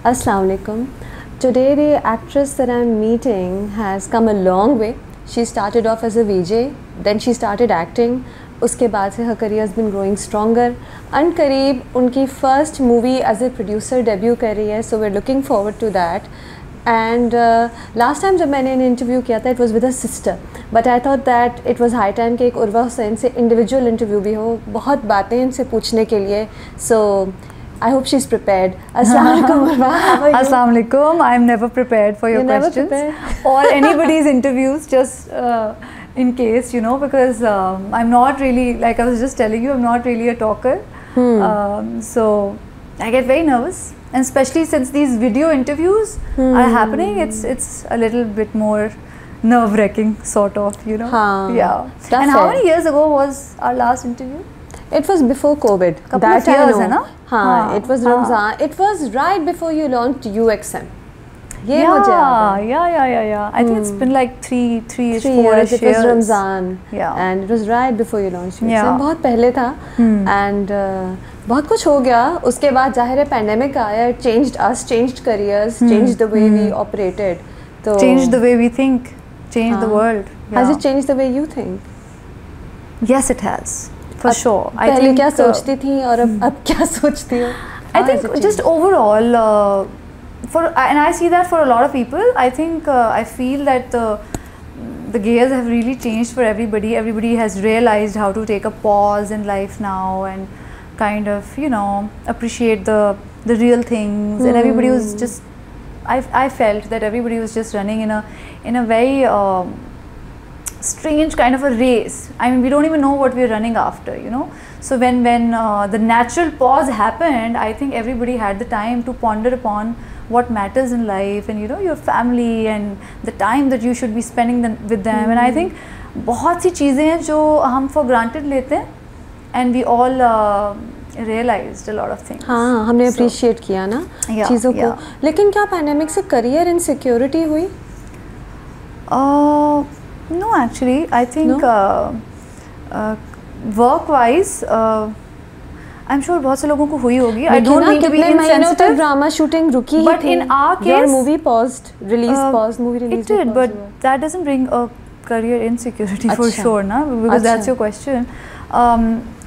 Assalamu alaikum. Today the actress that I'm meeting has come a long way. She started off as a VJ, then she started acting. उसके बाद से her career has been growing stronger. अनकरीब उनकी first movie as a producer debut कर रही है, so we're looking forward to that. And last time जब मैंने इन्हें interview किया था, it was with her sister. But I thought that it was high time कि एक उर्वा हुसैन से individual interview भी हो. बहुत बातें इनसे पूछने के लिए. So I hope she's prepared. Assalamualaikum Urwa. How are you? Assalamualaikum. I'm never prepared for your questions or anybody's interviews. Just in case, you know, because I'm not really, like I was just telling you, I'm not really a talker. So I get very nervous, and especially since these video interviews are happening, it's a little bit more nerve-wracking, sort of, you know. Yeah. And how many years ago was our last interview? It was before COVID. Couple of years, है ना? हाँ, it was Ramzan. It was right before you launched UXM. ये मुझे याद है. Yeah. I think it's been like 4-ish years. It was Ramzan. Yeah. And it was right before you launched UXM. Yeah. बहुत पहले था. And बहुत कुछ हो गया. उसके बाद जाहिर है pandemic आया. It changed us, changed careers, changed the way we operated. तो changed the way we think, changed the world. Has it changed the way you think? Yes, it has. For sure. पहले क्या सोचती थी और अब क्या सोचती हो? I think just overall, and I see that for a lot of people. I think I feel that the gears have really changed for everybody. Everybody has realized how to take a pause in life now and kind of, you know, appreciate the real things. And everybody was just, I felt that everybody was just running in a very strange kind of a race. I mean, we don't even know what we're running after, you know. So when the natural pause happened, I think everybody had the time to ponder upon what matters in life, and you know, your family and the time that you should be spending with them. And I think बहुत सी चीज़ें हैं जो हम for granted लेते हैं, and we all realized a lot of things. हाँ, हमने appreciate किया ना चीज़ों को. लेकिन क्या pandemic से career insecurity हुई? No, actually, I think work-wise, I'm sure बहुत से लोगों को हुई होगी. I don't mean to be insensitive. Drama shooting रुकी ही But थी. in our case, your movie paused, movie release. It did, but that doesn't bring a career insecurity for sure, na? Because that's your question.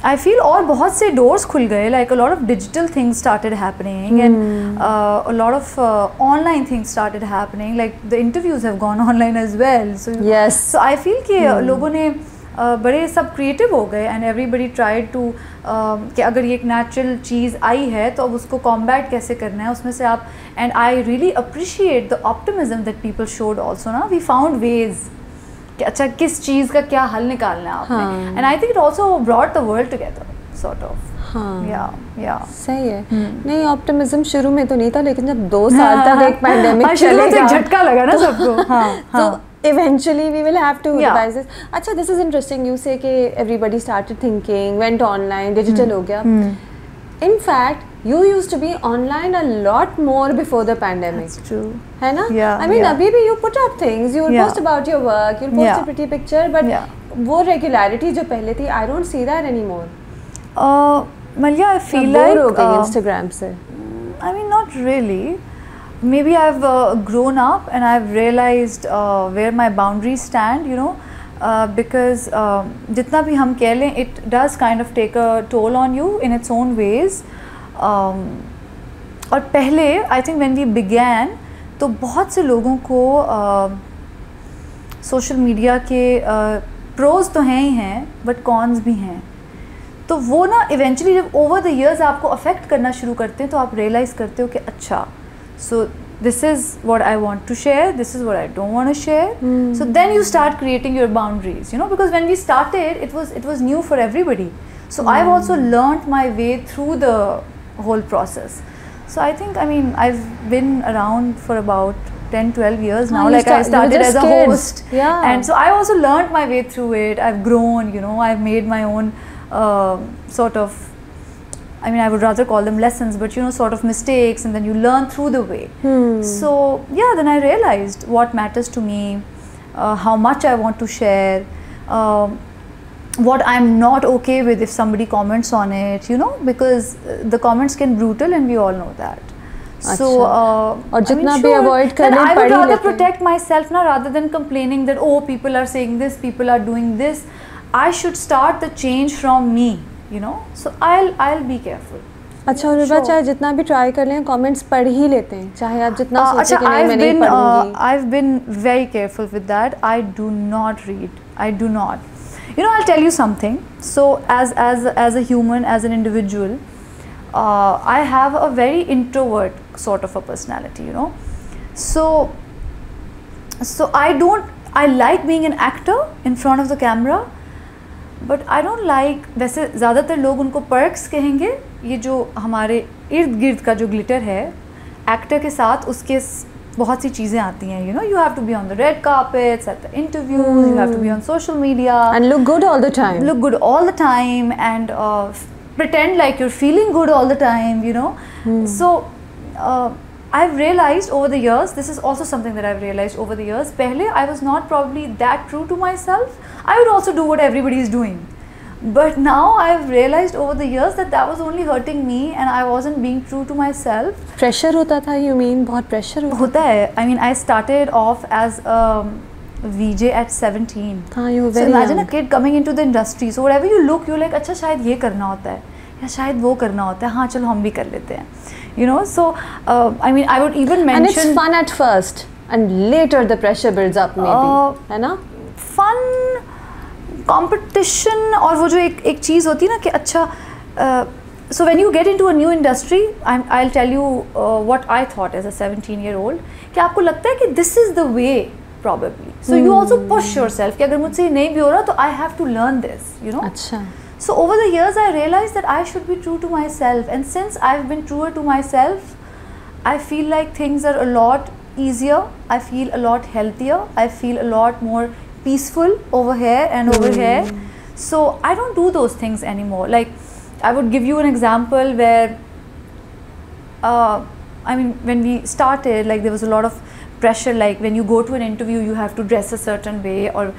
I feel और बहुत से doors खुल गए, like a lot of digital things started happening, and a lot of online things started happening, like the interviews have gone online as well. So yes. So I feel कि लोगों ने बड़े सब creative हो गए, and everybody tried to कि अगर ये एक natural चीज़ आई है तो अब उसको combat कैसे करना है उसमें से आप, and I really appreciate the optimism that people showed also, ना? We found ways कि अच्छा किस चीज़ का क्या हल निकालना है आपने. And I think it also brought the world together, sort of. Yeah. सही है. नहीं, optimism शुरू में तो नहीं था, लेकिन जब 2 साल तक एक pandemic चलेगा, झटका लगा ना सबको. तो eventually we will have to revise this. अच्छा, this is interesting. You say कि everybody started thinking, went online, digital हो गया. In fact, you used to be online a lot more before the pandemic. That's true. है ना? Yeah. I mean, अभी भी you put up things, you will post about your work, you'll post a pretty picture, but वो regularity जो पहले थी, I don't see that anymore. Malia, I feel like bore हो गई Instagram से. I mean, not really. Maybe I've grown up and I've realized where my boundaries stand, you know, because जितना भी हम कह लें, it does kind of take a toll on you in its own ways. और पहले I think when we began, तो बहुत से लोगों को सोशल मीडिया के प्रोज तो हैं ही हैं, बट कॉन्स भी हैं. तो वो ना इवेंचुअली जब ओवर द ईयर्स आपको अफेक्ट करना शुरू करते हैं, तो आप रियलाइज़ करते हो कि अच्छा, सो this is what I want to share, this is what I don't want to share. So then you start creating your boundaries, you know, because when we started, it was new for everybody. So I've also learned my way through the whole process. So I think, I mean, I've been around for about 10-12 years now. Like I started as a host, and so I also learned my way through it. I've grown, you know, I've made my own sort of, I mean, I would rather call them lessons, but you know, sort of mistakes, and then you learn through the way. So yeah, then I realized what matters to me, how much I want to share, what I'm not okay with if somebody comments on it, you know, because the comments can be brutal and we all know that. So और जितना भी sure, avoid then करने I पढ़ would he rather लेते हैं। protect myself ना, rather than complaining that oh people are saying this, people are doing this. I should start the change from me, you know. So I'll be careful. अच्छा और Sure. चाहे जितना भी try कर लें कमेंट्स पढ़ ही लेते हैं, चाहे आप जितना सोचें अच्छा, कि नहीं मैं नहीं पढ़ूंगी। I've been very careful with that. I do not read. I do not. You know, I'll tell you something. So as a human, as an individual, I have a very introvert sort of a personality. You know, so I like being an actor in front of the camera, but I don't like, वैसे ज़्यादातर लोग उनको perks कहेंगे, ये जो हमारे इर्द गिर्द का जो ग्लिटर है एक्टर के साथ, उसके बहुत सी चीज़ें आती हैं, you know, you have to be on the red carpets, at the interviews, you have to be on social media and look good all the time, and pretend like you're feeling good all the time, you know. So I've realized over the years, this is also something that I've realized over the years, pehle I was not probably that true to myself. I would also do what everybody is doing, but now I've realized over the years that that was only hurting me and I wasn't being true to myself. Pressure होता था, you mean बहुत pressure होता है. I mean, I started off as a VJ at 17. हाँ, you were So very imagine young. a kid coming into the industry. So whatever you look, you're like, अच्छा शायद ये करना होता है या शायद वो करना होता है, हाँ चलो हम भी कर लेते हैं. You know, so I mean, I would even mention. And it's fun at first, and later the pressure builds up, maybe, है ना? Fun, competition, और वो जो एक चीज़ होती है ना कि अच्छा, so when you get into a new industry, I'll tell you what I thought as a 17-year-old, कि आपको लगता है कि this is the way probably. So you also push yourself कि अगर मुझसे ये नहीं भी हो रहा तो I have to learn this, you know. अच्छा. So over the years I realized that I should be true to myself, and since I've been truer to myself, I feel like things are a lot easier, I feel a lot healthier, I feel a lot more peaceful over here and over here. So I don't do those things anymore. Like I would give you an example where I mean, when we started, like there was a lot of pressure, like when you go to an interview you have to dress a certain way, or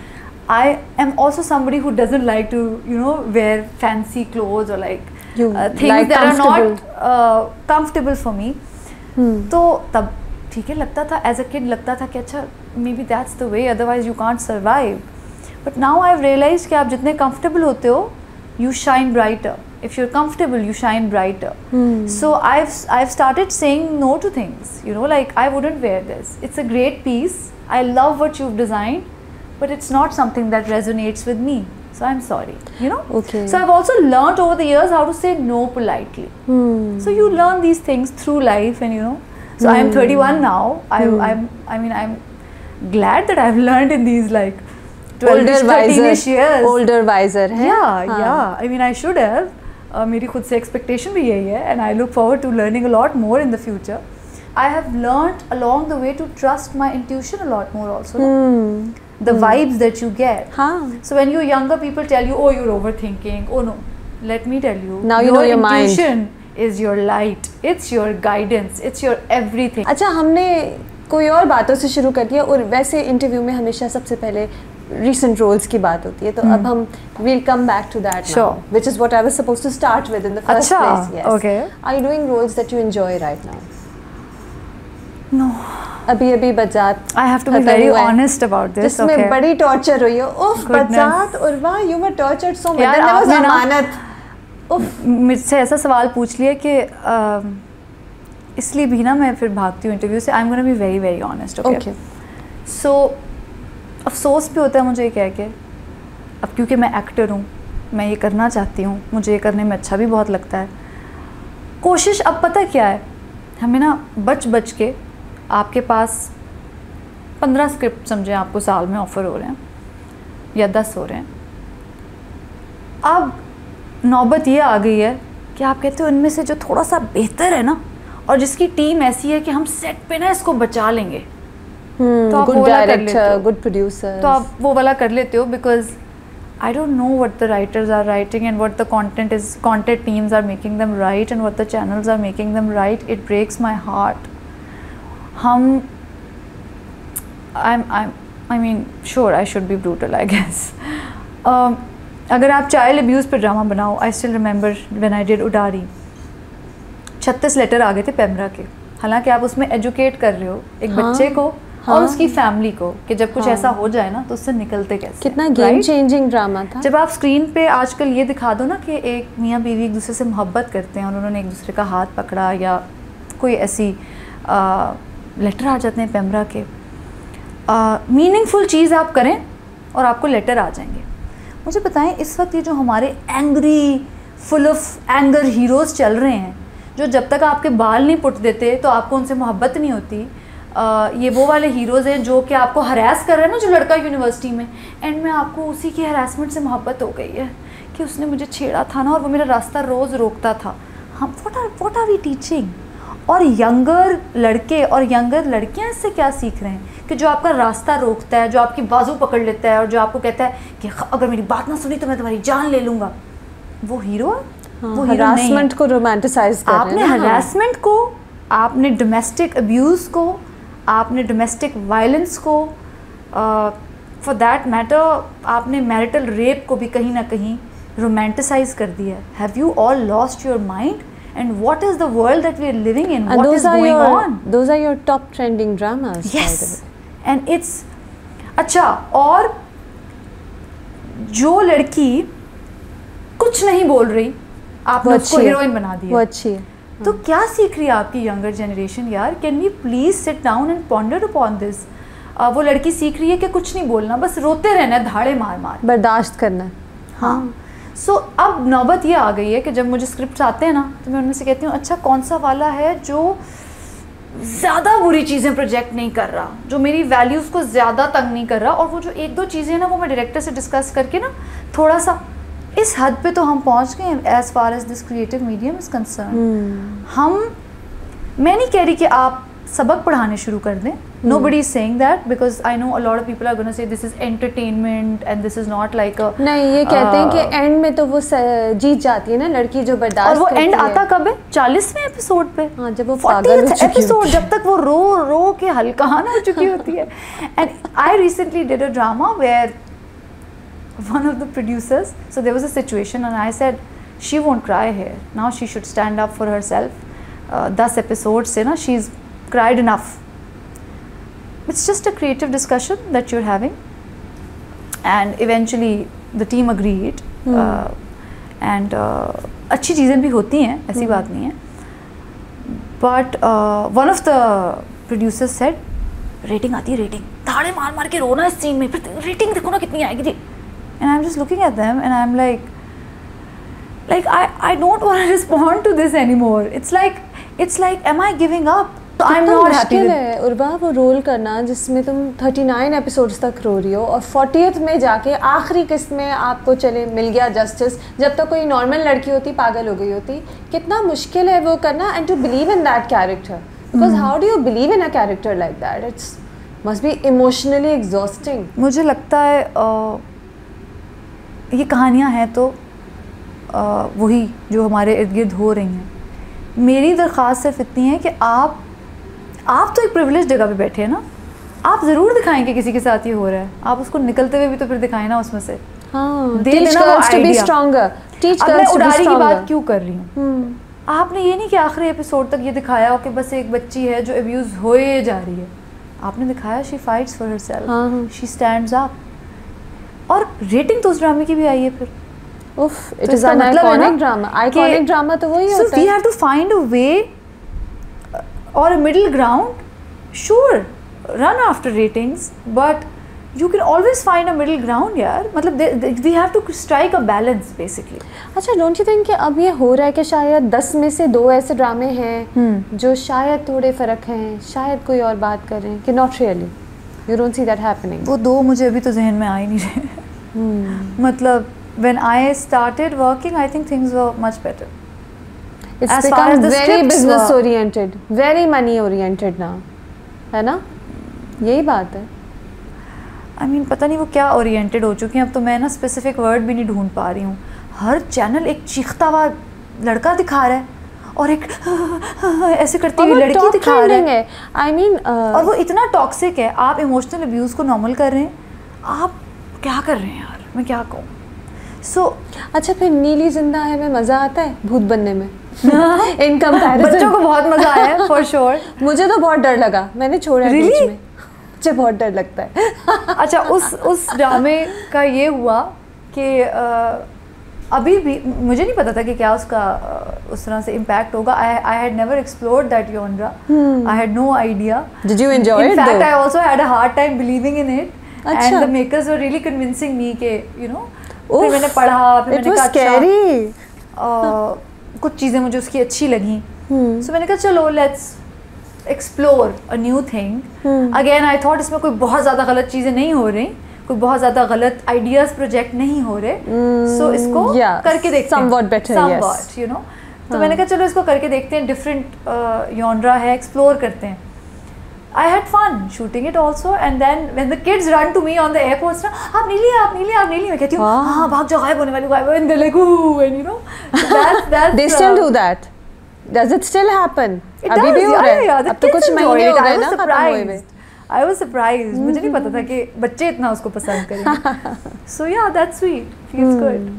I am also somebody who doesn't like to, you know, wear fancy clothes or like things like that are not comfortable for me. तो तब ठीक है लगता था, as a kid लगता था कि अच्छा maybe that's the way, otherwise you can't survive. But now I've realized कि आप जितने comfortable होते हो, you shine brighter. If you're comfortable, you shine brighter. So I've started saying no to things, you know, like I wouldn't wear this. It's a great piece. I love what you've designed, but it's not something that resonates with me. So I'm sorry, you know. Okay. So I've also learned over the years how to say no politely. So you learn these things through life, and you know. So I'm 31 now. I'm glad that I've learned in these like 12-ish, 13-ish years. Older, wiser है. Yeah. I mean, I should have. मेरी खुद से expectation भी यही है, and I look forward to learning a lot more in the future. I have learned along the way to trust my intuition a lot more also. The vibes that you get. So when you're younger, people tell you, oh, you're overthinking. Oh no, let me tell you. Now you know your mind. Intuition is your light. It's your guidance. It's your everything. अच्छा, हमने कोई और बातों से शुरू कर दिया, और वैसे इंटरव्यू में हमेशा सबसे पहले recent roles की बात होती है, तो अब हम we'll come back to that now, which is what I was supposed to start with in the first place. Yes. Okay. Are you doing roles that you enjoy right now? No. अभी बजात I have to be very honest about this. जिसमें बड़ी torture हुई है. उफ, बजात और वाह, you were tortured so much. यार आपने अमानत. उफ, मुझसे ऐसा सवाल पूछ लिया कि इसलिए भी ना मैं फिर भागती हूँ इंटरव्यू से. I'm gonna be very very honest. Okay. So अफसोस भी होता है मुझे कह के, अब क्योंकि मैं एक्टर हूँ, मैं ये करना चाहती हूँ, मुझे ये करने में अच्छा भी बहुत लगता है. कोशिश अब पता क्या है, हमें ना बच के आपके पास 15 स्क्रिप्ट समझे आपको साल में ऑफ़र हो रहे हैं या 10 हो रहे हैं. अब नौबत ये आ गई है कि आप कहते हो इनमें से जो थोड़ा सा बेहतर है ना, और जिसकी टीम ऐसी है कि हम सेट पे ना इसको बचा लेंगे, तो आप good director, good producer, तो आप वो वाला कर लेते हो. Because I don't know what the writers are writing and what the content teams are making them write and what the channels are making them write. It breaks my heart. I mean, sure, I should be brutal, I guess. अगर आप child abuse पे drama बनाओ, I still remember when I did Udaari, 36 letter आ गए थे पेमरा के. हालांकि आप उसमें एजुकेट कर रहे हो एक हाँ, बच्चे को हाँ, और उसकी फैमिली को कि जब कुछ हाँ, ऐसा हो जाए ना तो उससे निकलते कैसे। कितना गेम चेंजिंग ड्रामा था। जब आप स्क्रीन पे आजकल ये दिखा दो ना कि एक मियाँ बीवी एक दूसरे से मोहब्बत करते हैं और उन्होंने एक दूसरे का हाथ पकड़ा या कोई ऐसी लेटर आ जाते हैं पैमरा के, मीनिंगफुल चीज़ आप करें और आपको लेटर आ जाएंगे। मुझे बताएं इस वक्त ये जो हमारे angry full of anger heroes चल रहे हैं जो जब तक आपके बाल नहीं पुट देते तो आपको उनसे मोहब्बत नहीं होती, ये वो वाले हीरोज़ हैं जो कि आपको हरास कर रहे हैं ना, जो लड़का यूनिवर्सिटी में एंड में आपको उसी की हरासमेंट से मोहब्बत हो गई है कि उसने मुझे छेड़ा था ना और वो मेरा रास्ता रोज़ रोकता था। हम व्हाट आर वी टीचिंग? और यंगर लड़के और यंगर लड़कियां इससे क्या सीख रहे हैं कि जो आपका रास्ता रोकता है, जो आपकी बाजू पकड़ लेता है और जो आपको कहता है कि अगर मेरी बात ना सुनी तो मैं तुम्हारी जान ले लूँगा, वो हीरो है? वो हरासमेंट को रोमांटिसाइज कर रहे हैं। आपने हरासमेंट को, आपने डोमेस्टिक अब्यूज़ को, आपने डोमेस्टिक वायलेंस को, फॉर दैट मैटर आपने मैरिटल रेप को भी कहीं ना कहीं रोमांटिसाइज कर दिया। Have you all lost your mind? And what is the world that we are living in? And what is going on? Those are your top trending dramas. Yes. And it's अच्छा, और जो लड़की कुछ नहीं बोल रही आपने उसको हीरोइन बना दिया, वो अच्छी है। तो क्या सीख रही है आपकी यंगर जनरेशन यार? Can we please sit down and ponder upon this? वो लड़की सीख रही है कि कुछ नहीं बोलना, बस रोते रहना, धाड़े मार मार बर्दाश्त करना। हाँ। अब नौबत ये आ गई है कि जब मुझे स्क्रिप्ट आते हैं ना तो मैं उनमें से कहती हूँ अच्छा कौन सा वाला है जो ज़्यादा बुरी चीज़ें प्रोजेक्ट नहीं कर रहा, जो मेरी वैल्यूज़ को ज़्यादा तंग नहीं कर रहा, और वो जो एक दो चीज़ें ना वो मैं डायरेक्टर से डिस्कस करके ना थोड़ा सा इस हद पे तो हम पहुँच गए as far as this creative medium is concern. मैं नहीं कह रही कि आप सबक पढ़ाने शुरू कर दें, nobody is saying that because I know a lot of people are going to say this is entertainment and this is not like a नहीं, ये कहते हैं कि एंड में तो वो जीत जाती है ना लड़की जो बर्दाश्त और वो करती एंड है। आता कब है? 40वें एपिसोड पे। हाँ, जब वो पागल हो चुकी एपिसोड, जब तक वो रो रो के हल्कान हो चुकी होती है। And I recently did a drama where one of the producers, so there was a situation and I said she won't cry here, now she should stand up for herself. 10 episodes से ना she's cried enough. It's just a creative discussion that you're having and eventually the team agreed. And अच्छी चीज़ें भी होती हैं, ऐसी बात नहीं है, but one of the producers said rating आती है, रेटिंग धाड़े मार मार के रोना इस सीन में, फिर रेटिंग देखो ना कितनी आएगी जी। And I'm just looking at them and I'm like I don't want to respond to this anymore. It's like am I giving up? So I'm not happy with है उर्वा वो रोल करना जिसमें तुम 39 एपिसोड्स तक रो रही हो और 40th में जाके आखिरी किस्त में आपको चले मिल गया जस्टिस, जब तक कोई नॉर्मल लड़की होती पागल हो गई होती। कितना मुश्किल है वो करना and to believe in that character, because how do you believe in a character like that? It's must be emotionally exhausting. मुझे लगता है ये कहानियाँ हैं तो वही जो हमारे इर्द गिर्द हो रही हैं। मेरी दरख्वास्त सिर्फ इतनी है कि आप तो एक प्रिविलेज जगह पे बैठे हैं ना, आप ज़रूर दिखाएं कि किसी के साथ ये हो रहा है, आप उसको निकलते हुए भी तो फिर दिखाएं ना उसमें से। हाँ, दे देना वो आइडिया। मैं उड़ारी की बात क्यों कर रही हूँ? आपने ये नहीं कि आखिरी एपिसोड तक ये दिखाया हो कि बस एक बच्ची है जो अब्यूज़ होए जा रही है। आपने दिखाया she fights for herself, she stands up, और रेटिंग तो उस ड्रामे की भी आई है फिर। It is an iconic drama. Iconic drama तो वही होता है। So we have to find a way or a middle ground. Sure, run after ratings, but you can always find a middle ground यार। मतलब we have to strike a balance basically. अच्छा, don't you think कि अब ये हो रहा है कि शायद 10 में से 2 ऐसे ड्रामे हैं जो शायद थोड़े फ़र्क हैं, शायद कोई और बात कर रहे हैं कि not really, you don't see that happening? वो 2 मुझे अभी तो जहन में आ ही नहीं रहे। मतलब when I started working, I think things were much better. It's as become far as the very scripts business were oriented, very money oriented now, है ना? यही बात है। I mean, पता नहीं वो क्या ओरिएंटेड हो चुकी हैं अब तो। मैं ना स्पेसिफिक वर्ड भी नहीं ढूंढ पा रही हूँ। हर चैनल एक चीखता हुआ लड़का दिखा रहा है और एक ऐसे करती हुई लड़की दिखा रहा है। I mean, और वो इतना टॉक्सिक है। आप इमोशनल अब्यूज़ को नॉर्मल कर रहे हैं, आप क्या कर रहे हैं यार, मैं क्या कहूँ। अच्छा, फिर नीली जिंदा है में मज़ा आता है भूत बनने में? In comparison. बच्चों को बहुत मजा आया है फॉर श्योर। मुझे तो बहुत डर लगा, मैंने छोड़ा Really? बीच में, मुझे बहुत डर लगता है। अच्छा, उस ड्रामे का ये हुआ कि अभी भी मुझे नहीं पता था कि क्या उसका उस तरह से इम्पैक्ट होगा। I had never explored that genre, I had no idea. Did you enjoy it? In fact, I also had a hard time believing in it. अच्छा। And the makers were really convincing me कि you know, फिर मैंने पढ़ा, फिर मैंने कहा अच्छा, कुछ चीज़ें मुझे उसकी अच्छी लगी, so मैंने कहा चलो let's explore a new thing. Again I thought इसमें कोई बहुत ज़्यादा गलत चीज़ें नहीं हो रही, कोई बहुत ज़्यादा गलत आइडियाज़ प्रोजेक्ट नहीं हो रहे, so इसको करके देखते हैं, somewhat better, somewhat, you know. तो मैंने कहा चलो इसको करके देखते हैं, डिफरेंट जॉनरा है, एक्सप्लोर करते हैं। I had fun shooting it also, and then when the kids run to me on the airport, आप नहीं लिया, आप नहीं लिया, आप नहीं लिया, मैं कहती हूँ हाँ भाग जाओ, गायब होने वाली, गायब, and they're like ooh, and you know, that's they still do that. Does it still happen? It अभी does, भी हो रहा है? yeah, अब तो कुछ महीने हो गए ना खत्म हुए हुए। I was surprised. मुझे नहीं पता था कि बच्चे इतना उसको पसंद करेंगे। So yeah, that's sweet. Feels good.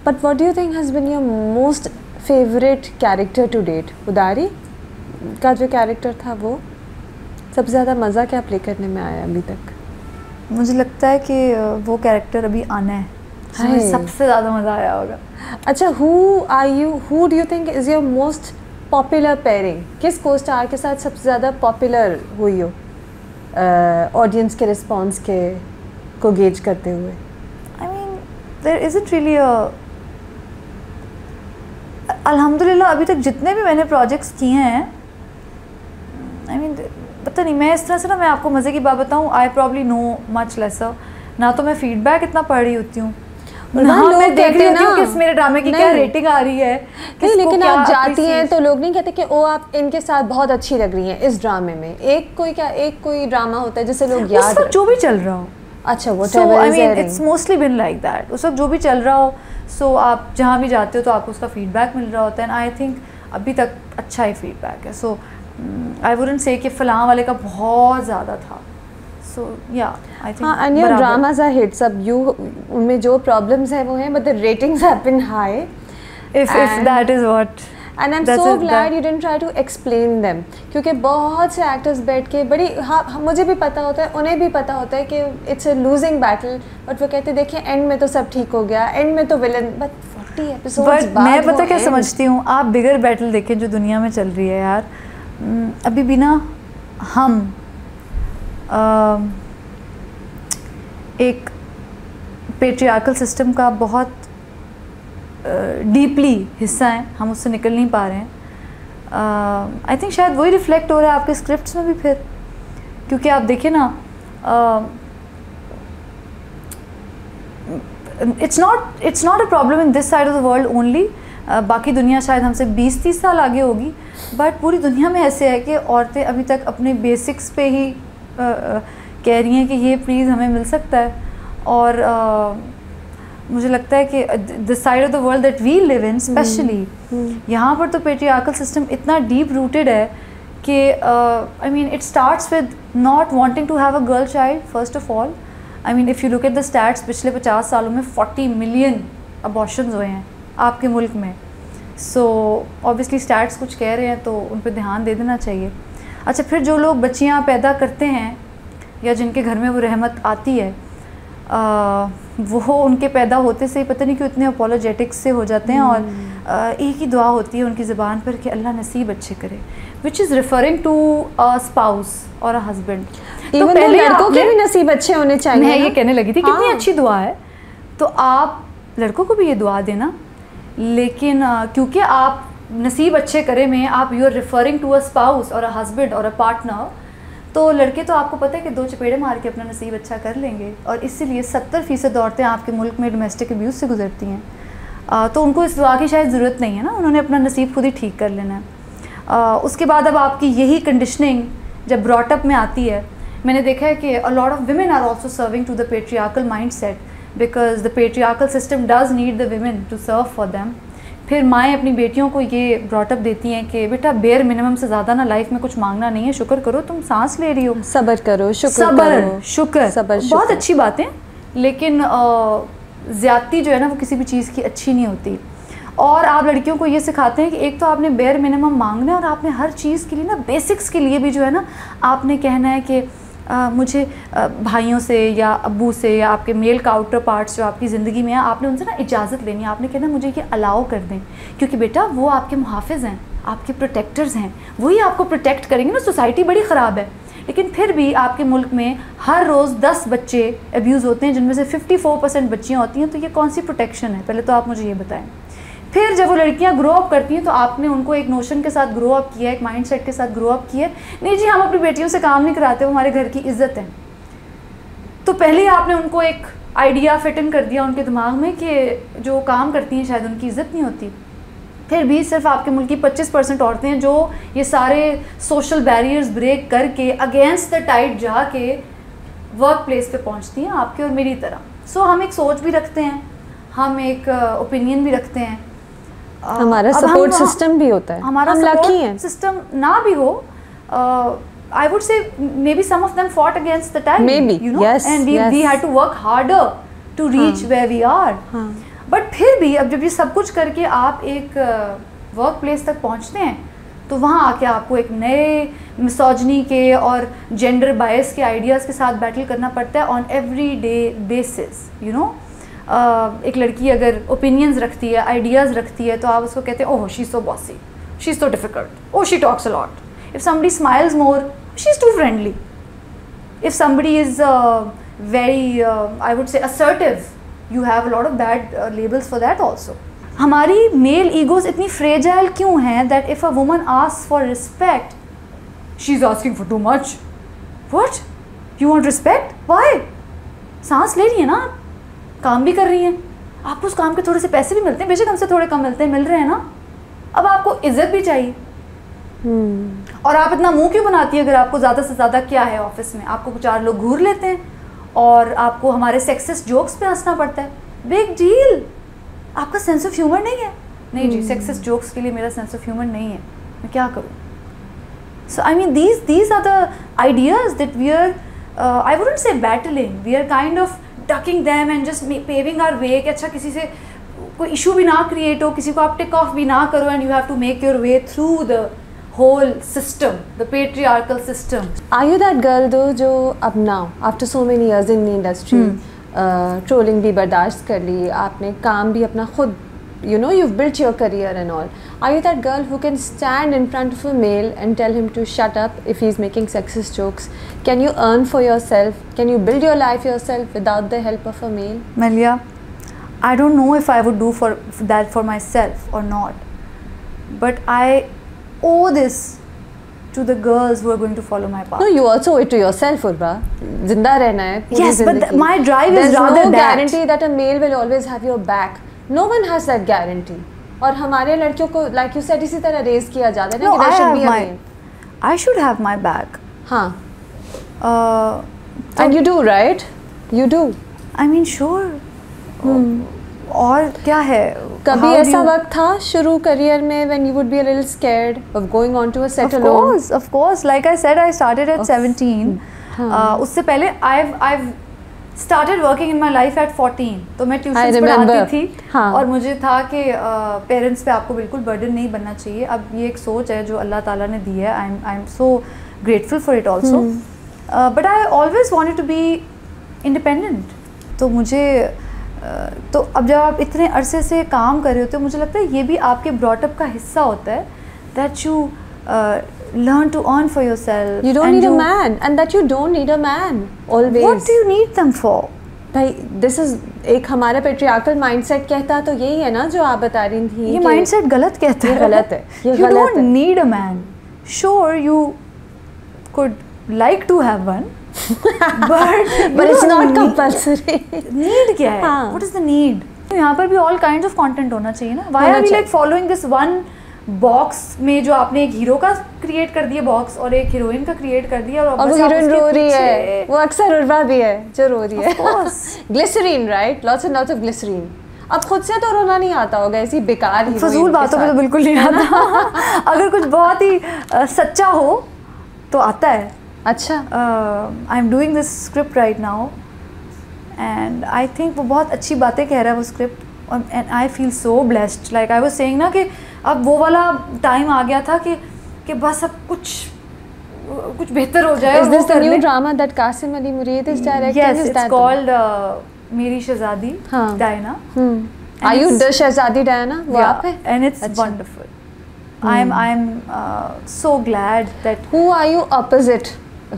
But what do you think has been your most favorite character to date? उदारी का जो कैरेक्टर था वो सबसे ज़्यादा मज़ा क्या प्ले करने में आया अभी तक? मुझे लगता है कि वो कैरेक्टर अभी आना है, मुझे सबसे ज़्यादा मज़ा आया होगा। अच्छा, who do you think is your most popular pairing? किस को स्टार के साथ सबसे ज़्यादा पॉपुलर हुई हो ऑडियंस के रिस्पॉन्स के को गेज करते हुए? I mean, there isn't really a अल्हम्दुलिल्लाह अभी तक जितने भी मैंने प्रोजेक्ट्स किए हैं, I mean, पता नहीं, मैं इस तरह से ना, मैं आपको मज़े की बात बताऊँ, I probably know much lesser, ना तो मैं फीडबैक इतना पढ़ रही होती हूँ, ना मैं देख रही होती हूँ कि मेरे ड्रामे की क्या रेटिंग आ रही है। नहीं, लेकिन आप जाती हैं तो लोग नहीं कहते कि ओ आप इनके साथ बहुत अच्छी लग रही हैं इस ड्रामे में। एक कोई ड्रामा होता है जिसे लोग याद, उस वक्त जो भी चल रहा हो, अच्छा वो I mean it's mostly been like that, उस वक्त जो भी चल रहा हो, सो आप जहाँ भी जाते हो तो आपको उसका फीडबैक मिल रहा होता है, एंड आई थिंक अभी तक अच्छा ही फीडबैक है। सो आई वुडंट से कि फलां वाले का बहुत ज़्यादा था, so yeah I think and your dramas are hits. अब उनमें जो प्रॉब्लम्स हैं वो हैं, but the ratings have been high, if that is what, and I am so glad you didn't try to explain them, क्योंकि बहुत से actors बैठ के बड़ी, हाँ मुझे भी पता होता है, उन्हें भी पता होता है कि it's a losing battle, but वो कहते देखिए एंड में तो सब ठीक हो गया, एंड में तो विलन, बट 40 एपिसोड्स बाद मैं पता क्या समझती हूँ, आप बिगर बैटल देखें जो दुनिया में चल रही है यार, अभी भी ना हम एक पेट्रियार्कल सिस्टम का बहुत डीपली हिस्सा है, हम उससे निकल नहीं पा रहे हैं। आई थिंक शायद वही रिफ्लेक्ट हो रहा है आपके स्क्रिप्ट्स में भी फिर, क्योंकि आप देखिए ना, it's not a problem in this side of the world only, बाकी दुनिया शायद हमसे 20-30 साल आगे होगी, बट पूरी दुनिया में ऐसे है कि औरतें अभी तक अपने बेसिक्स पे ही कह रही हैं कि ये प्लीज़ हमें मिल सकता है। और मुझे लगता है कि the side of the world that we live in specially, यहाँ पर तो पेट्रियार्कल सिस्टम इतना डीप रूटेड है कि I mean it starts with not wanting to have a girl child first of all. I mean if you look at the stats, पिछले 50 सालों में 40 million abortions हुए हैं आपके मुल्क में। सो ऑब्वियसली स्टैट्स कुछ कह रहे हैं तो उन पर ध्यान दे देना चाहिए। अच्छा, फिर जो लोग बच्चियाँ पैदा करते हैं या जिनके घर में वो रहमत आती है, वो उनके पैदा होते से ही पता नहीं क्यों इतने अपोलोजेटिक्स से हो जाते हैं, और एक ही दुआ होती है उनकी ज़बान पर कि अल्लाह नसीब अच्छे करे, which is referring to a spouse or a husband. तो पहले लड़कों के भी नसीब अच्छे होने चाहिए। मैं ये कहने लगी थी कितनी अच्छी दुआ है, तो आप लड़कों को भी ये दुआ देना, लेकिन क्योंकि आप नसीब अच्छे करे में आप you are referring to a spouse or a husband और अ पार्टनर, तो लड़के तो आपको पता है कि 2 चपेड़े मार के अपना नसीब अच्छा कर लेंगे, और इसीलिए 70% औरतें आपके मुल्क में डोमेस्टिक अब्यूज़ से गुजरती हैं। तो उनको इस दुआ की शायद ज़रूरत नहीं है ना, उन्होंने अपना नसीब खुद ही ठीक कर लेना है। उसके बाद अब आपकी यही कंडीशनिंग जब ब्रॉटअप में आती है, मैंने देखा है कि a lot of women are also serving to the patriarchal mind set, because the patriarchal system does need the women to serve for them. फिर माएँ अपनी बेटियों को ये ब्रॉटअप देती हैं कि बेटा बेयर मिनिमम से ज़्यादा ना लाइफ में कुछ मांगना नहीं है, शुक्र करो तुम सांस ले रही हो, सब्र करो, शुक्र बहुत अच्छी बातें, लेकिन ज़्यादती जो है ना वो किसी भी चीज़ की अच्छी नहीं होती। और आप लड़कियों को ये सिखाते हैं कि एक तो आपने बेयर मिनिमम मांगना है, और आपने हर चीज़ के लिए ना, बेसिक्स के लिए भी जो है ना, आपने कहना है कि मुझे भाइयों से या अब्बू से या आपके मेल काउंटर पार्ट्स जो आपकी ज़िंदगी में है, आपने उनसे ना इजाज़त लेनी है। आपने कहना मुझे ये अलाउ कर दें, क्योंकि बेटा वो आपके मुहाफ़िज़ हैं, आपके प्रोटेक्टर्स हैं, वही आपको प्रोटेक्ट करेंगे ना। सोसाइटी बड़ी ख़राब है, लेकिन फिर भी आपके मुल्क में हर रोज़ 10 बच्चे अब्यूज़ होते हैं, जिनमें से 54% बच्चियाँ होती हैं। तो ये कौन सी प्रोटेक्शन है? पहले तो आप मुझे ये बताएं। फिर जब वो लड़कियां ग्रो अप करती हैं तो आपने उनको एक नोशन के साथ ग्रो अप किया, एक माइंडसेट के साथ ग्रो अप किया, नहीं जी हम अपनी बेटियों से काम नहीं कराते, वो हमारे घर की इज्जत है। तो पहले ही आपने उनको एक आइडिया फिट इन कर दिया उनके दिमाग में कि जो काम करती हैं शायद उनकी इज्जत नहीं होती। फिर भी सिर्फ आपके मुल्क की 25% औरतें हैं जो ये सारे सोशल बैरियर्स ब्रेक करके अगेंस्ट द टाइड जाके वर्क प्लेस पे पहुंचती हैं, आपके और मेरी तरह। सो हम एक सोच भी रखते हैं, हम एक ओपिनियन भी रखते हैं, हमारा सपोर्ट सिस्टम भी होता है, हमारा सपोर्ट सिस्टम ना भी हो। I would say maybe some of them fought against the tide, maybe, you know, yes, and we had to work harder to reach where we are. But फिर भी अब जब ये सब कुछ करके आप एक वर्क प्लेस तक पहुंचते हैं तो वहाँ आके आपको एक नए मिसोजनी के और जेंडर बायस के आइडियाज़ के साथ बैटल करना पड़ता है on every day basis, you know. एक लड़की अगर ओपिनियंस रखती है, आइडियाज़ रखती है, तो आप उसको कहते हैं oh she is so bossy, she is so difficult, oh she talks a lot. If somebody smiles more, she is too friendly. If somebody is very I would say assertive, you have a lot of bad labels for that also. हमारी mail egos इतनी fragile क्यों हैं that if a woman asks for respect, she's asking for too much. What? You want respect? Why? सांस ले रही है ना, काम भी कर रही हैं, आपको उस काम के थोड़े से पैसे भी मिलते हैं, बेशक हमसे थोड़े कम मिलते हैं, मिल रहे हैं ना। अब आपको इज्जत भी चाहिए। और आप इतना मुंह क्यों बनाती है? अगर आपको ज़्यादा से ज़्यादा क्या है, ऑफिस में आपको 4 लोग घूर लेते हैं और आपको हमारे सेक्सिस्ट जोक्स पे हंसना पड़ता है, बिग डील। आपका सेंस ऑफ ह्यूमर नहीं है। नहीं जी, सेक्सिस्ट जोक्स के लिए मेरा सेंस ऑफ ह्यूमर नहीं है, मैं क्या करूँ? So I mean these are the ideas that we are I wouldn't say battling, we are kind of ducking them and just paving our way कि अच्छा किसी से कोई इशू भी ना क्रिएट हो, किसी को आप टिक ऑफ भी ना करो, and you have to make your way through the whole system, the patriarchal system. Are you that girl though जो अब now after so many years in the industry trolling भी बर्दाश्त कर ली, आपने काम भी अपना खुद, you know, you've built your career and all. Are you that girl who can stand in front of a male and tell him to shut up if he's making sexist jokes? Can you earn for yourself? Can you build your life yourself without the help of a male? Malia, I don't know if I would do that for myself or not, but I owe this to the girls who are going to follow my path. No, you also owe it to yourself, Urva. Zinda rehna hai puri yes, zindagi. But my drive There's is rather no that. guarantee that a male will always have your back. No one has that guarantee. और हमारे लड़कियों को, like you said, इसी तरह raise किया जाता है ना कि there should be a male. I should have my back. हाँ. And you do, right? You do. I mean, sure. और क्या है? कभी ऐसा वक्त था शुरू करियर में when you would be a little scared of going on to a set alone? Of course. Like I said, I started at 17. उससे पहले I've started working in my life at 14. तो मैं ट्यूशन पढ़ाती थी और मुझे था कि पेरेंट्स पे आपको बिल्कुल बर्डन नहीं बनना चाहिए। अब ये एक सोच है जो अल्लाह ताला ने दी है। I am so grateful for it also, but I always wanted to be independent. तो मुझे तो अब जब आप इतने अरसे से काम कर रहे होते हो, मुझे लगता है ये भी आपके ब्रॉटअप का हिस्सा होता है, that you learn to earn for yourself. You don't need a man, and that you don't need a man always. What do you need them for? भाई this is एक हमारा patriarchal mindset कहता तो यही है ना जो आप बता रही थी। ये mindset गलत कहता है। ये गलत है। You don't need a man. Sure, you could like to have one, but it's not compulsory. Need क्या है? What is the need? यहाँ पर भी all kinds of content होना चाहिए ना। Why are we like following this one box में जो आपने एक हीरो का क्रिएट कर दिया बॉक्स और एक हीरोइन का क्रिएट कर दिया और वो हीरोइन रो रही है, वो अक्सर उर्वा भी है जो रो रही है। Glycerine, right? Lots and lots of glycerine. अब खुद से तो रोना नहीं आता होगा ऐसी बेकार फजूल बातों पे तो बिल्कुल नहीं आता। अगर कुछ बहुत ही सच्चा हो तो आता है। अच्छा, I am doing this script right now and I think वो बहुत अच्छी बातें कह रहा है वो script, and I feel so blessed. Like I was saying ना कि अब वो वाला टाइम आ गया था कि बस अब कुछ बेहतर हो जाए. Is this the new drama that Qasim Ali Mureed is directing? Yes, is it's called मेरी शहजादी Diana. Are you the Shahzadi Diana? वो आप है? And it's wonderful. I'm so glad that. Who are you opposite?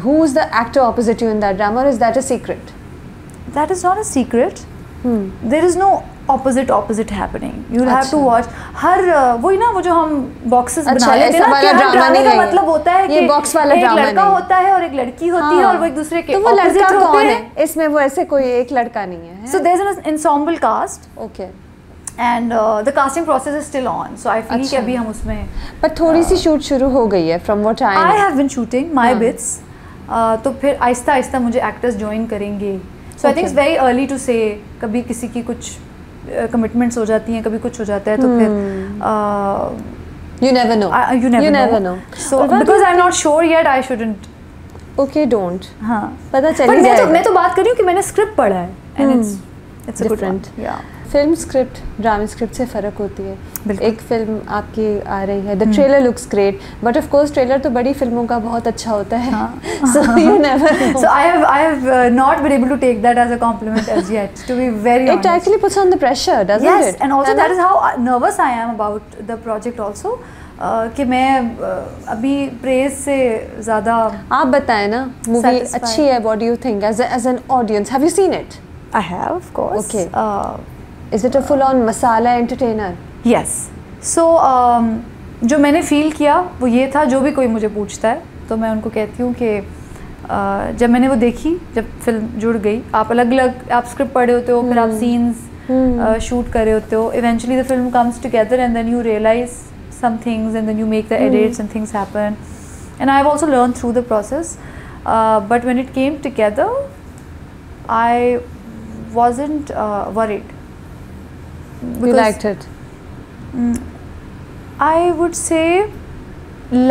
Who's the actor opposite you in that drama, or is that a secret? That is not a secret. There is no opposite happening. You'll have to watch. हर वही ना वो जो हम boxes बना लेते हैं ना कि हर ड्रामे का मतलब होता है कि box वाला एक लड़का होता है और एक लड़की होती है और वो एक दूसरे के opposite होते हैं. तो वो लड़का कौन है? इसमें वो ऐसे कोई एक लड़का नहीं है. So there's an ensemble cast. Okay. And the casting process is still on. So I feel कि अभी हम उसमें. पर थोड़ी सी शूट शुरू हो गई है from what I know. I have been shooting my bits. तो फिर आहिस्ता आहिस्ता मुझे एक्टर्स ज्वाइन करेंगे. So I think it's very early to say. कभी किसी की कुछ कमिटमेंट्स हो जाती हैं, कभी कुछ हो जाता है तो फिर you never know. You never know. So because I'm not sure yet, I shouldn't. Okay, don't. हाँ. पता चल जाएगा. मैं तो बात कर रही हूँ कि मैंने स्क्रिप्ट पढ़ा है and it's a good one. Yeah. Film script drama script से फ़र्क होती है. एक फिल्म आपकी आ रही है, the trailer looks great, but of course trailer तो बड़ी फिल्मों का बहुत अच्छा होता है. So you never know. So I have not been able to take that as a compliment as yet, to be very honest. It actually puts on the pressure, doesn't it? Yes, and also that is how nervous I am about the project also. कि मैं अभी praise से ज़्यादा. आप बताएं ना, movie अच्छी है. What do you think as an audience? Have you seen it? I have, of course. Okay. Is it a full-on masala entertainer? Yes. So जो मैंने फील किया वो ये था, जो भी कोई मुझे पूछता है तो मैं उनको कहती हूँ कि जब मैंने वो देखी, जब फिल्म जुड़ गई, आप अलग अलग आप स्क्रिप्ट पढ़े होते हो, फिर आप सीन्स शूट कर रहे होते हो, eventually the film comes together and then you realise some things and then you make the edits and things happen, and I've also learned through the process, but when it came together I wasn't worried. You liked it? I would say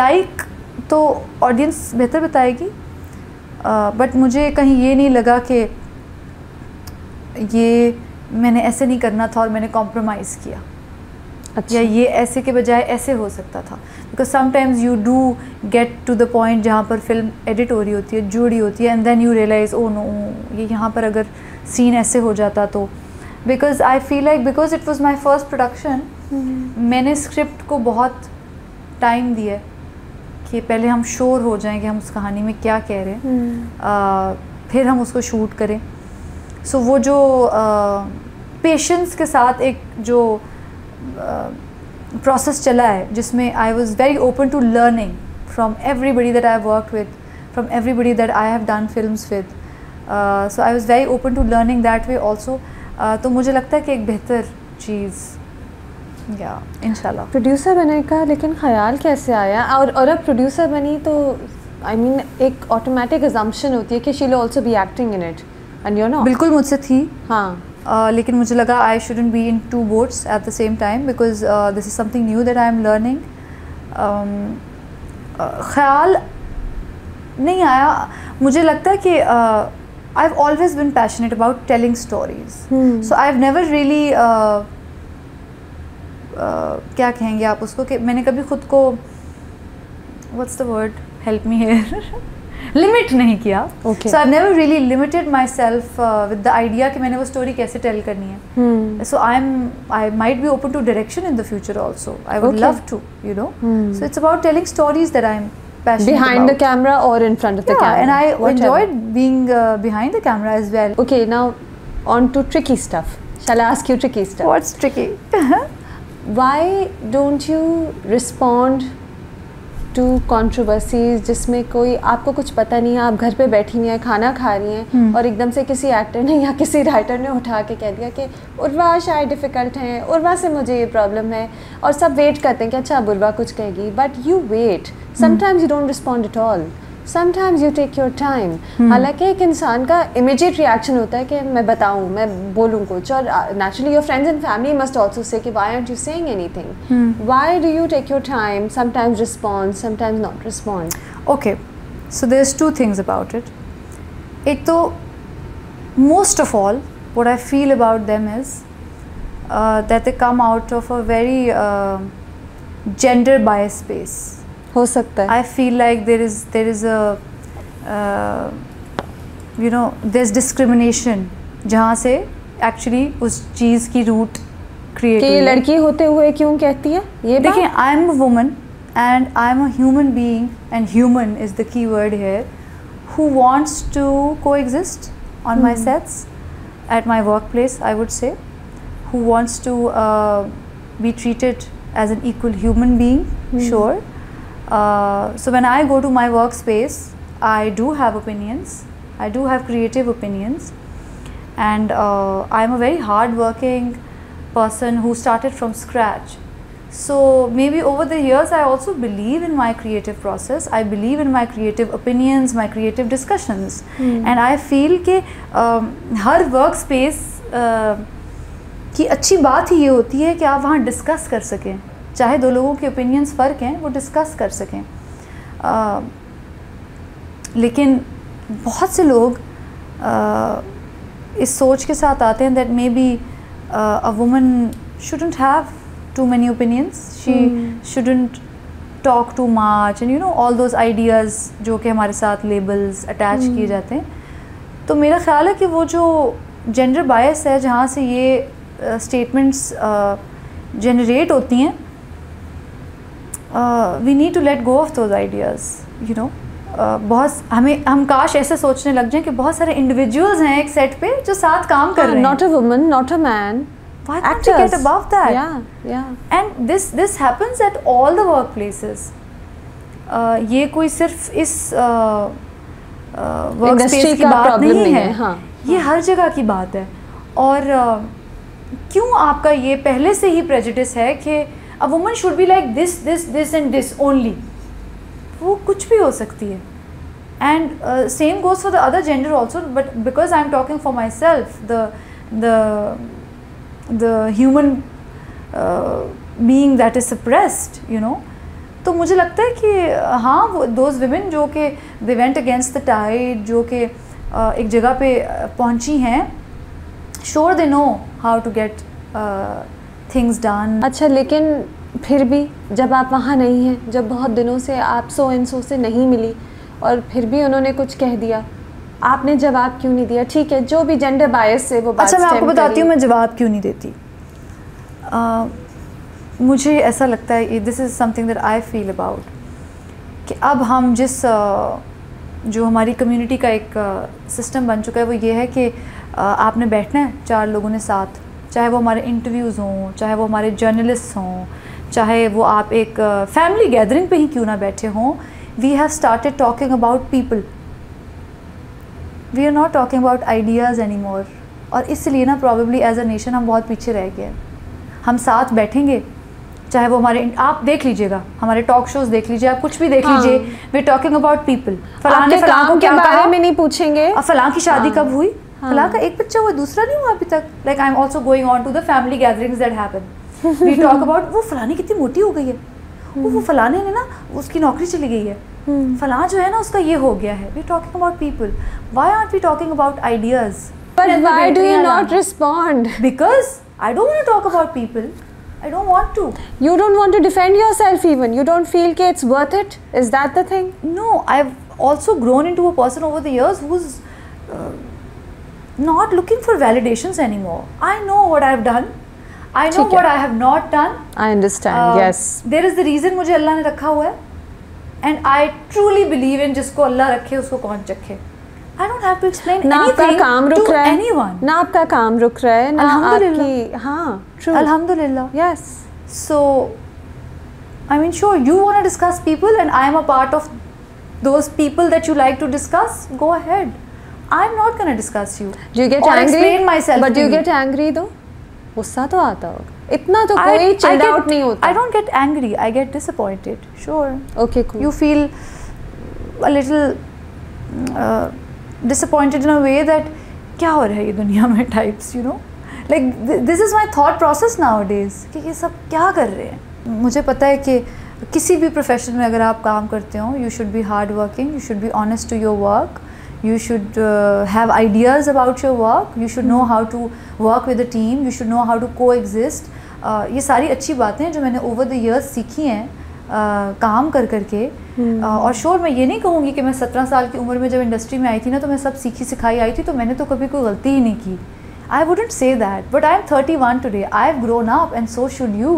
like तो audience बेहतर बताएगी, but मुझे कहीं ये नहीं लगा कि ये मैंने ऐसे नहीं करना था और मैंने कॉम्प्रोमाइज़ किया. अच्छा. या ये ऐसे के बजाय ऐसे हो सकता था. Because sometimes you do get to the point जहाँ पर फिल्म एडिट हो रही होती है, जुड़ी होती है, and then you realise oh no, ये यहाँ पर अगर सीन ऐसे हो जाता तो. Because I feel like because it was my first production, मैंने स्क्रिप्ट को बहुत टाइम दिया कि पहले हम श्योर हो जाएं कि हम उस कहानी में क्या कह रहे हैं, फिर हम उसको शूट करें. सो वो जो पेशेंस के साथ एक जो प्रोसेस चला है, जिसमें I was very open to learning from everybody that I work with, from everybody that I have done films with. So I was very open to learning that way also. तो मुझे लगता है कि एक बेहतर चीज़ या इंशाल्लाह. प्रोड्यूसर बनने का लेकिन ख्याल कैसे आया? और अब प्रोड्यूसर बनी तो आई मीन एक ऑटोमेटिक अजम्पशन होती है कि she will also be acting in it, and you know. बिल्कुल मुझसे थी. हाँ. लेकिन मुझे लगा I shouldn't be in two boats at the same time, because this is something new that I am learning. ख्याल नहीं आया. मुझे लगता है कि I've always been passionate about telling stories. So I've never really क्या कहेंगे आप उसको, कि मैंने कभी खुद को what's the word, help me here, limit नहीं किया. Okay. So I've never really limited myself with the idea कि मैंने वो स्टोरी कैसे टेल करनी है. So I might be open to direction in the future also. I would love to, you know. So it's about telling stories that I'm passionate behind about. the camera or in front of the camera. And I enjoyed being behind the camera as well. Okay, now on to tricky stuff. Shall I ask you tricky stuff? What's tricky? Why don't you respond to controversies जिसमें कोई आपको कुछ पता नहीं है, आप घर पे बैठी हुई हैं, खाना खा रही हैं और एकदम से किसी एक्टर ने या किसी राइटर ने उठा के कह दिया कि उर्वा शायद डिफ़िकल्ट हैं, उर्वा से मुझे ये प्रॉब्लम है, और सब वेट करते हैं कि अच्छा उर्वा कुछ कहेगी, but you wait. Sometimes you don't respond at all, sometimes you take your time. हालांकि एक इंसान का इमीडिएट रिएक्शन होता है कि मैं बताऊँ, मैं बोलूँ कुछ, और naturally your friends and family must also say कि why aren't you saying anything. Why do you take your time, sometimes respond, sometimes not respond? Okay, so there is two things about it. एक तो most of all what I feel about them is that they come out of a very gender biased space. हो सकता है. I feel like there is a there's discrimination जहाँ से actually उस चीज़ की root create कि ये लड़की होते हुए क्यों कहती है ये बात? देखिए, I am a woman and I am a human being, and human is the key word here, who wants to coexist on my sets at my workplace, I would say, who wants to be treated as an equal human being, sure. So when I go to my workspace, I do have opinions, I do have creative opinions, and I am a very hard-working person who started from scratch. So maybe over the years I also believe in my creative process, I believe in my creative opinions, my creative discussions, and I feel कि हर workspace की अच्छी बात ही ये होती है कि आप वहाँ डिस्कस कर सकें, चाहे दो लोगों के ओपिनियंस फ़र्क हैं, वो डिस्कस कर सकें. लेकिन बहुत से लोग इस सोच के साथ आते हैं that may be a woman shouldn't have too many opinions, she shouldn't talk too much, and you know all those ideas जो कि हमारे साथ labels attach किए जाते हैं. तो मेरा ख्याल है कि वो जो gender bias है जहाँ से ये statements generate होती हैं, we need to let go of those ideas, you know. हम काश ऐसे सोचने लग जाएं कि बहुत सारे individuals हैं एक set पे जो साथ काम कर रहे हैं. Not a woman, not a man. Why can't you get above that? Yeah. And this happens at all the workplaces. ये कोई सिर्फ इस workspace की बात नहीं है. हाँ. ये हर जगह की बात है. और क्यों आपका ये पहले से ही prejudice है कि a woman should be like this and this only. वो कुछ भी हो सकती है. And same goes for the other gender also. But because I'm talking for myself, the human being that is suppressed, you know, तो मुझे लगता है कि हाँ वो those women जो कि they went against the tide, जो कि एक जगह पे पहुंची हैं, sure they know how to get things done. अच्छा, लेकिन फिर भी जब आप वहाँ नहीं हैं, जब बहुत दिनों से आप सो एंड सो से नहीं मिली और फिर भी उन्होंने कुछ कह दिया, आपने जवाब क्यों नहीं दिया? ठीक है, जो भी जेंडर बायस से वो बात. अच्छा, मैं आपको बताती हूँ मैं जवाब क्यों नहीं देती. मुझे ऐसा लगता है, this is something that I feel about, कि अब हम जिस जो हमारी कम्युनिटी का एक सिस्टम बन चुका है वो ये है कि आपने बैठना है चार लोगों ने साथ, चाहे वो हमारे इंटरव्यूज़ हों, चाहे वो हमारे जर्नलिस्ट हों, चाहे वो आप एक फैमिली गैदरिंग पे ही क्यों ना बैठे हों. We have started talking about people, we are not talking about ideas any more. और इसलिए ना प्रॉबेबली एज अ नेशन हम बहुत पीछे रह गए. हम साथ बैठेंगे, चाहे वो हमारे, आप देख लीजिएगा हमारे टॉक शोज देख लीजिए, आप कुछ भी देख लीजिए, we are talking about people. फलां ने फलां को क्या बारे में नहीं पूछेंगे, फलां की शादी कब हुई, फलां का एक बच्चा हुआ, दूसरा नहीं हुआ अभी तक. Like I am also going on to the family gatherings that happen. We talk about वो फलानी कितनी मोटी हो गई है, वो फलाने ने ना उसकी नौकरी चली गई है, फलां जो है ना उसका ये हो गया है. We talking about people. Why aren't we talking about ideas? But why do you not respond? Because I don't want to talk about people. I don't want to. You don't want to defend yourself even. You don't feel that it's worth it. Is that the thing? No, I've also grown into a person over the years who's not looking for validations anymore. I know what I've done. I know what I have not done. I understand. Yes. There is the reason मुझे अल्लाह ने रखा हुआ है, and I truly believe in जिसको अल्लाह रखे उसको कौन चखे. I don't have to explain anything to anyone. ना आपका काम रुक रहा है, ना आपकी, हाँ, true. Alhamdulillah. Yes. So, I mean, sure, you want to discuss people, and I am a part of those people that you like to discuss. Go ahead. I'm not gonna discuss you. Do you get angry? Explain myself. But do you get angry though? गुस्सा तो आता होगा. इतना तो कोई chill out नहीं होता. I don't get angry. I get disappointed. Sure. Okay, cool. You feel a little disappointed in a way that क्या हो रहा है ये दुनिया में types, you know, like this is my thought process nowadays कि ये सब क्या कर रहे हैं. मुझे पता है कि किसी भी प्रोफेशन में अगर आप काम करते हो, you should be hard working, you should be honest to your work, you should have ideas about your work, you should know how to work with a team, you should know how to coexist. ये सारी अच्छी बातें हैं जो मैंने over the years सीखी हैं काम कर करके। और श्योर मैं ये नहीं कहूँगी कि मैं 17 साल की उम्र में जब इंडस्ट्री में आई थी ना तो मैं सब सीखी सिखाई आई थी, तो मैंने तो कभी कोई गलती ही नहीं की। I wouldn't say that, but I am 31 today. I have grown up and so should you.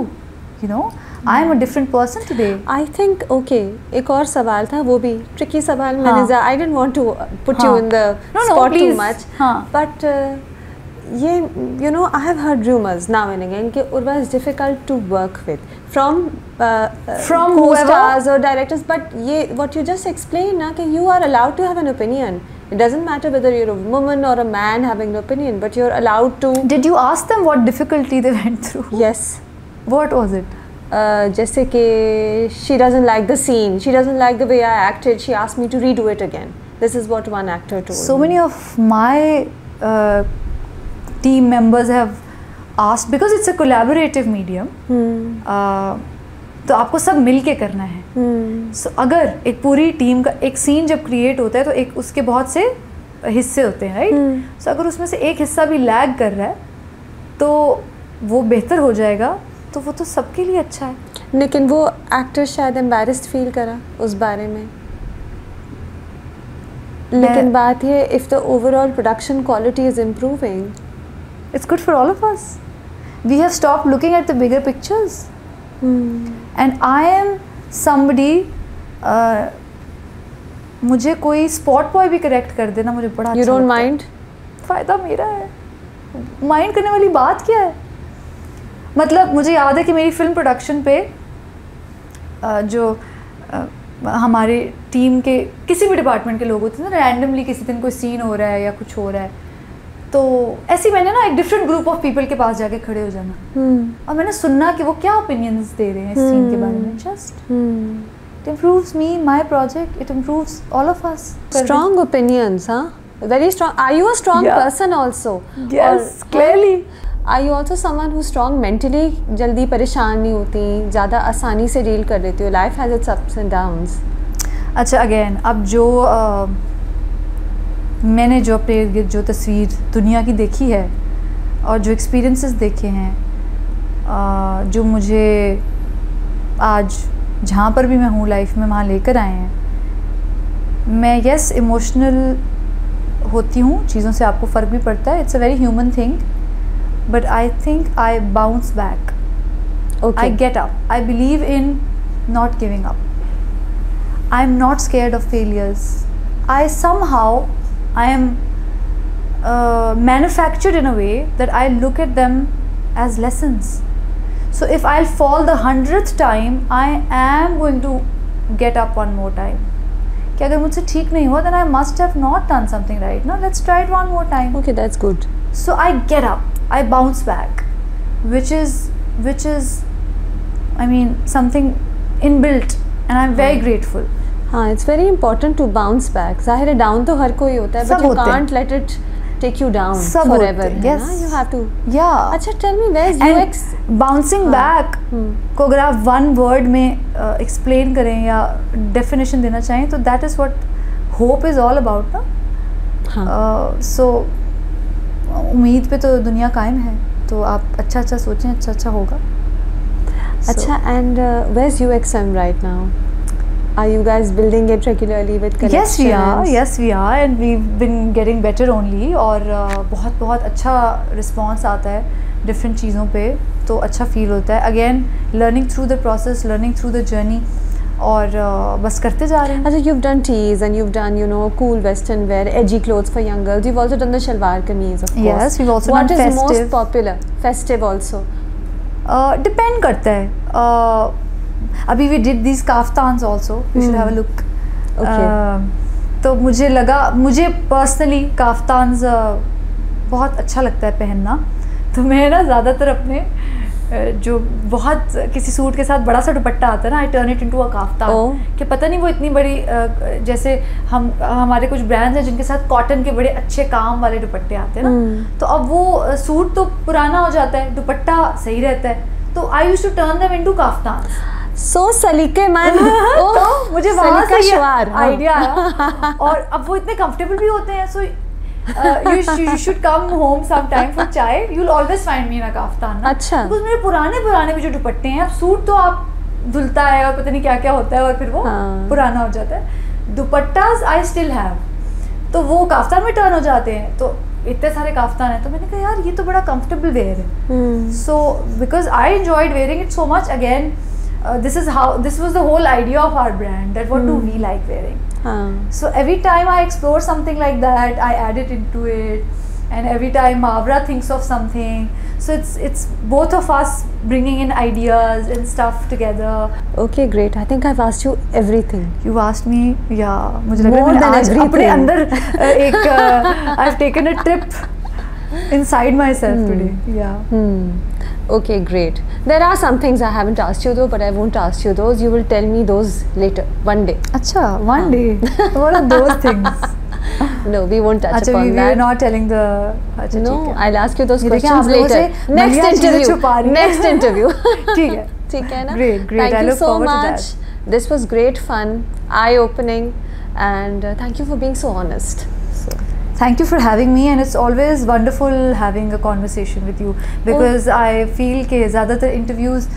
You know, I am a different person today. I think okay. एक और सवाल था, वो भी tricky सवाल मैंने I didn't want to put you in the spot too much. But ये you know I have heard rumors now and again कि Urva is difficult to work with from co-stars or directors. But ये what you just explained ना कि you are allowed to have an opinion. It doesn't matter whether you're a woman or a man having an opinion, but you're allowed to. Did you ask them what difficulty they went through? Yes. What was it? जैसे कि she doesn't like the scene, she doesn't like the way I acted, she asked me to redo it again. This is what one actor told me. So many of my team members have asked, because it's a collaborative medium, तो आपको सब मिल के करना है। So, अगर एक पूरी team का एक सीन जब क्रिएट होता है तो एक उसके बहुत से हिस्से होते हैं, राइट? So, अगर उसमें से एक हिस्सा भी लैग कर रहा है तो वो बेहतर हो जाएगा, तो वो तो सबके लिए अच्छा है। लेकिन वो एक्टर शायद एम्बैरेस्ड फील करा उस बारे में। लेकिन बात ये if the overall production quality is improving, it's good for all of us. We have stopped looking at the bigger pictures. And I am somebody, मुझे कोई स्पॉट बॉय भी करेक्ट कर देना मुझे बड़ा अच्छा लगता है। You don't mind? फ़ायदा मेरा है, माइंड करने वाली बात क्या है? मतलब मुझे याद है कि मेरी फिल्म प्रोडक्शन पे जो हमारे टीम के किसी भी डिपार्टमेंट के लोग होते हैं ना, रैंडमली किसी दिन कोई सीन हो रहा है या कुछ हो रहा है, तो ऐसे ही मैंने ना एक डिफरेंट ग्रुप ऑफ पीपल के पास जाके खड़े हो जाना और मैंने सुनना कि वो क्या ओपिनियंस दे रहे हैं इस सीन के बारे में। Just it improves me, my project, it improves all of us. Strong opinions, हाँ, very strong. Are you a strong person also? Yes, clearly. Are you also someone who strong mentally, जल्दी परेशान नहीं होती, ज़्यादा आसानी से डील कर लेती हो? Life has its ups and downs. अच्छा, अगेन अब जो मैंने जो अपने जो तस्वीर दुनिया की देखी है और जो एक्सपीरियंसेस देखे हैं, जो मुझे आज जहाँ पर भी मैं हूँ लाइफ में वहाँ लेकर आए हैं, मैं यस इमोशनल होती हूँ, चीज़ों से आपको फ़र्क भी पड़ता है, it's a very human thing, but I think I bounce back, I get up, I believe in not giving up, I am not scared of failures, I somehow I am manufactured in a way that I look at them as lessons. So if I'll fall the 100th time, I am going to get up one more time. कि अगर मुझसे ठीक नहीं हुआ, then I must have not done something right. No, let's try it one more time. Okay, that's good. So I get up, I bounce back, which is, I mean, something inbuilt, and I'm very grateful. हाँ, it's very important to bounce back. ज़ाहिर है down तो हर कोई होता है, but you can't let it take you down forever, है ना? You have to. या अच्छा, tell me where is UX bouncing back को अगर आप वन वर्ड में एक्सप्लेन करें या डेफिनेशन देना चाहें तो that is what hope is all about ना। सो उम्मीद पे तो दुनिया कायम है, तो आप अच्छा अच्छा सोचें, अच्छा अच्छा होगा। अच्छा, and where is UXM right now? Are you guys building it regularly with collections? Yes we are and we've been getting better only, और बहुत अच्छा रिस्पॉन्स आता है डिफरेंट चीज़ों पे, तो अच्छा फील होता है। Again learning through the process, learning through the journey, और बस करते जा रहे हैं। अच्छा, you've done tees and you've done, you know, cool western wear, edgy clothes for young girls. You've also done the shalwar kameez, of course. Yes, we've also done festive. What is most popular? Festive also? Depend करता है। अभी we did these kaftans also. You should have a look. Okay. तो मुझे personally काफ्तान्स बहुत अच्छा लगता है पहनना, तो मैं ना ज़्यादातर अपने जो बहुत किसी सूट के साथ बड़ा सा दुपट्टा आता है ना, I turn it into a kaftan, कि पता नहीं वो इतनी बड़ी जैसे हमारे कुछ ब्रांड्स हैं जिनके साथ कॉटन के बड़े अच्छे काम वाले दुपट्टे आते हैं ना, तो अब वो सूट तो पुराना हो जाता है, दुपट्टा सही रहता है, तो I used to turn them into kaftan. So सलीकेमंद। तो मुझे वहाँ से सलीकाश्वार, हाँ। आइडिया आया। और अब वो इतने कंफर्टेबल भी होते हैं, सो you should come home sometime for chai. You'll always find me in a kaftan ना। अच्छा। Because मेरे पुराने भी जो दुपट्टे हैं, अब सूट तो आप धुलता है और पता नहीं क्या क्या होता है और फिर वो पुराना हो जाता है। दुपट्टास I still have, तो वो काफ्तान में टर्न हो जाते हैं। तो इतने सारे काफ्तान हैं, तो मैंने कहा यार ये तो बड़ा कंफर्टेबल वेयर है। So because I enjoyed wearing it so much. Again this was the whole idea of our brand, that what do we like wearing. So every time I explore something like that, I add it into it, and every time Mavra thinks of something, so it's both of us bringing in ideas and stuff together. Okay, great. I think I've asked you everything. You asked me, yeah, मुझे लग रहा More है than मैंने आज everything. अपने अंदर एक I've taken a trip inside myself today. Yeah. Okay, great. There are some things I haven't asked you though, but I won't ask you those. You will tell me those later, one day. अच्छा, one day. What are those things? No, we won't touch अच्छा, upon we that. are not telling the. अच्छा, No, ठीक है। I'll ask you those ये देखिए, questions आप लोगों later. से Next बढ़िया चीज़ें interview. छुपा रही हैं। Next interview. ठीक है। ठीक है ना? Great, great. Thank I you look so forward to much. that. This was great fun, eye-opening, and thank you for being so honest. Thank you for having me, and it's always wonderful having a conversation with you, because I feel कि ज़्यादातर interviews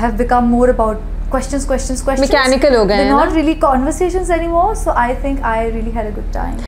have become more about questions. Mechanical हो गए हैं They're ना? not really conversations anymore, so I think I really had a good time.